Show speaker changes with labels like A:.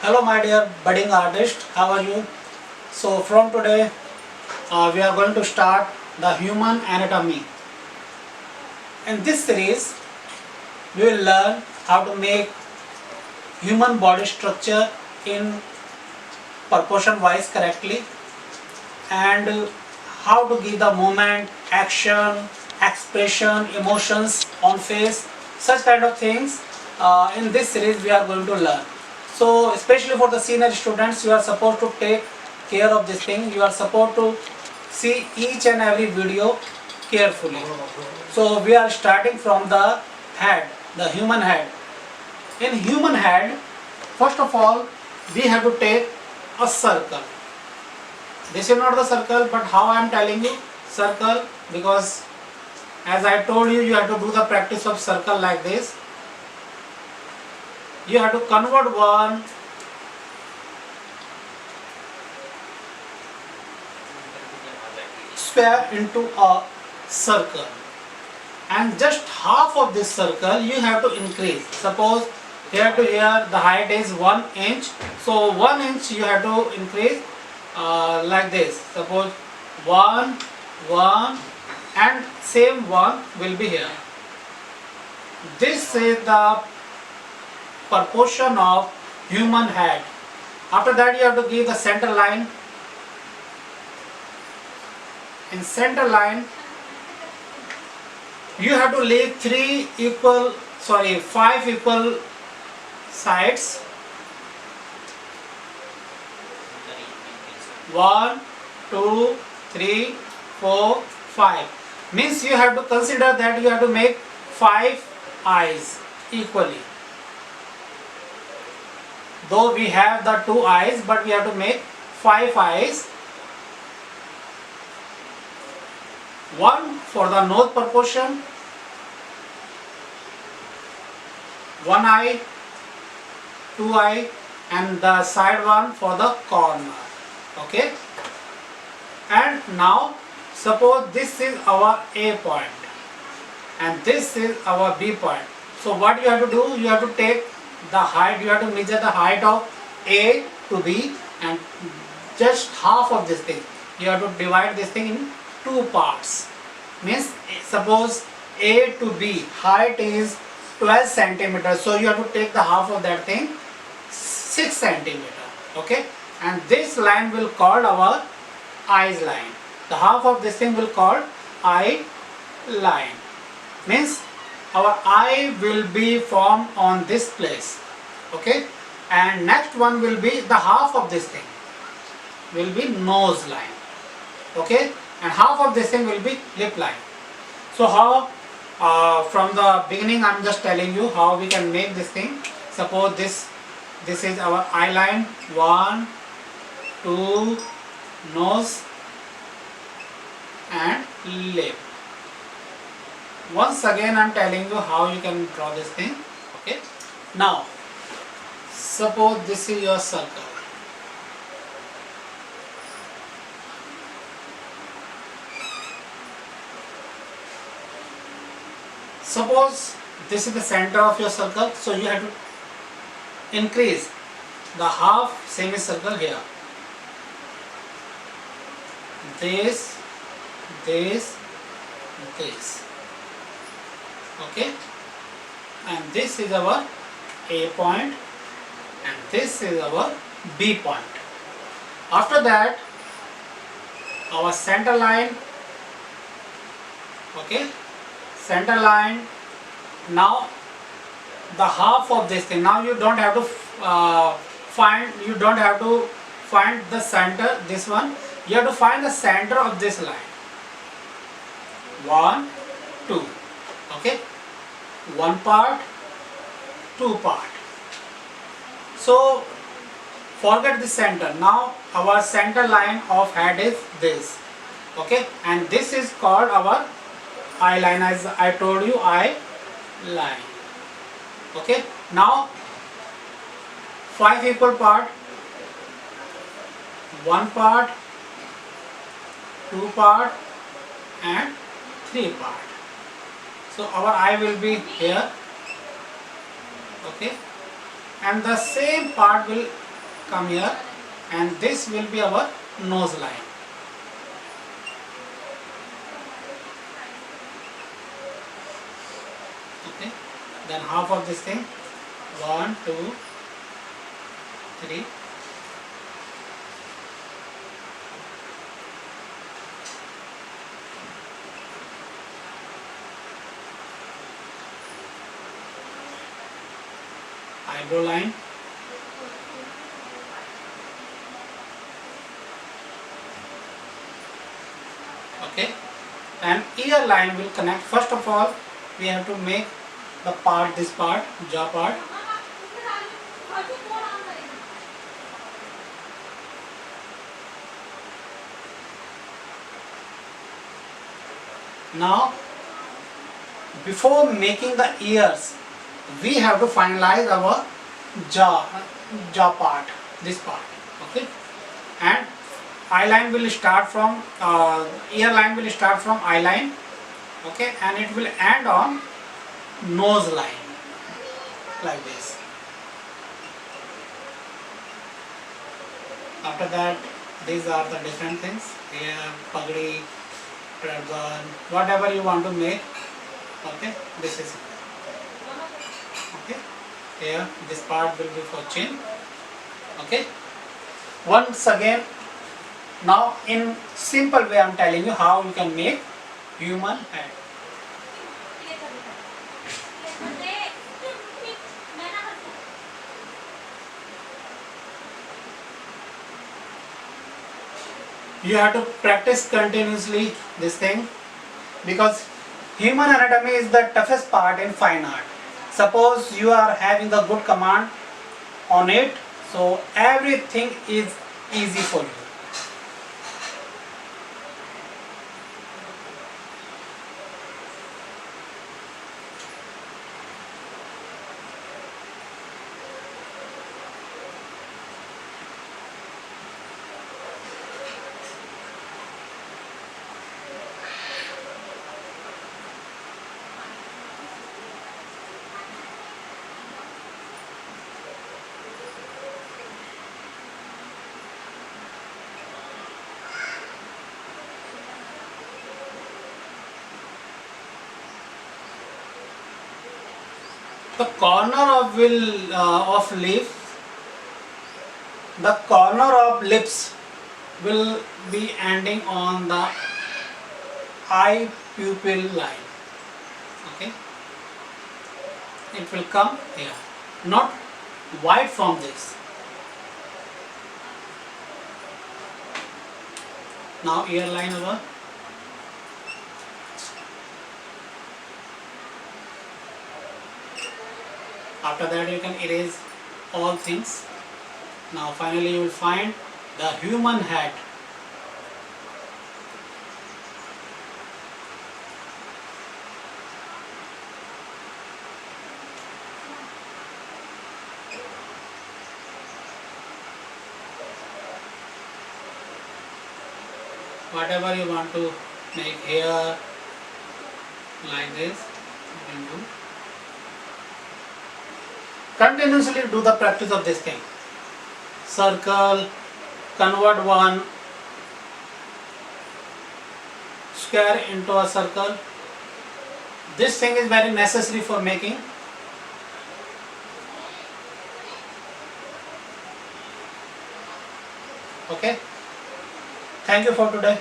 A: Hello my dear budding artist, how are you? So from today we are going to start the human anatomy. In this series we will learn how to make human body structure in proportion wise correctly and how to give the movement, action, expression, emotions on face, such kind of things in this series we are going to learn. So especially for the senior students, you are supposed to take care of this thing. You are supposed to see each and every video carefully. So we are starting from the head, the human head. In human head, first of all, we have to take a circle. This is not the circle, but how I am telling you circle, because as I told you, you have to do the practice of circle like this. You have to convert one square into a circle, and just half of this circle you have to increase. Suppose here to here the height is 1 inch, so 1 inch you have to increase like this. Suppose 1, 1 and same 1 will be here. This is the proportion of human head. After that you have to give the center line. In center line you have to leave 5 equal sides. 1, 2, 3, 4, 5. Means you have to consider that you have to make 5 eyes equally. Though we have the 2 eyes, but we have to make 5 eyes. 1 for the nose proportion, 1 eye, 2 eye, and the side one for the corner. Okay. And now suppose this is our A point and this is our B point. So what you have to do? You have to take the height. You have to measure the height of A to B and just half of this thing. You have to divide this thing in 2 parts. Means suppose A to B height is 12 centimeters, so you have to take the half of that thing, 6 centimeter. Okay, and this line will call our eyes line. The half of this thing will call eye line. Means our eye will be formed on this place. Okay, and next one will be the half of this thing will be nose line. Okay, and half of this thing will be lip line. So how from the beginning I am just telling you how we can make this thing. Suppose this is our eye line, 1, 2, nose and lip. Once again I am telling you how you can draw this thing. Okay, now suppose this is your circle. Suppose this is the center of your circle, so you have to increase the half semicircle here. This, this, this. Okay, and this is our A point and this is our B point. After that our center line. Okay, center line. Now the half of this thing. Now you don't have to find the center, this one. You have to find the center of this line. 1, 2. Okay, 1 part, 2 part. So forget the center. Now our center line of head is this. Okay, and this is called our eye line, as I told you, eye line. Okay, now 5 equal part, 1 part, 2 part and 3 part. So our eye will be here. Okay, and the same part will come here, and this will be our nose line. Okay, then half of this thing, 1, 2, 3. Eyebrow line. Okay, and ear line will connect. First of all, we have to make the part, this part, jaw part. Now, before making the ears, we have to finalize our jaw part, this part. Okay, and eye line will start from ear line will start from eye line. Okay, and it will end on nose line, like this. After that, these are the different things. Here, pagdi, turban, whatever you want to make. Okay, this is okay. Here, this part will be for chin. Okay. Once again, now in simple way, I am telling you how you can make human head. You have to practice continuously this thing, because human anatomy is the toughest part in fine art. Suppose you are having the good command on it, so everything is easy for you. The corner of leaf, the corner of lips will be ending on the eye pupil line. Okay, it will come here, not wide from this. Now ear line over. After that you can erase all things. Now finally you will find the human head. Whatever you want to make here, like this, you can do. Continuously do the practice of this thing. Circle, convert one square into a circle. This thing is very necessary for making. Okay. Thank you for today.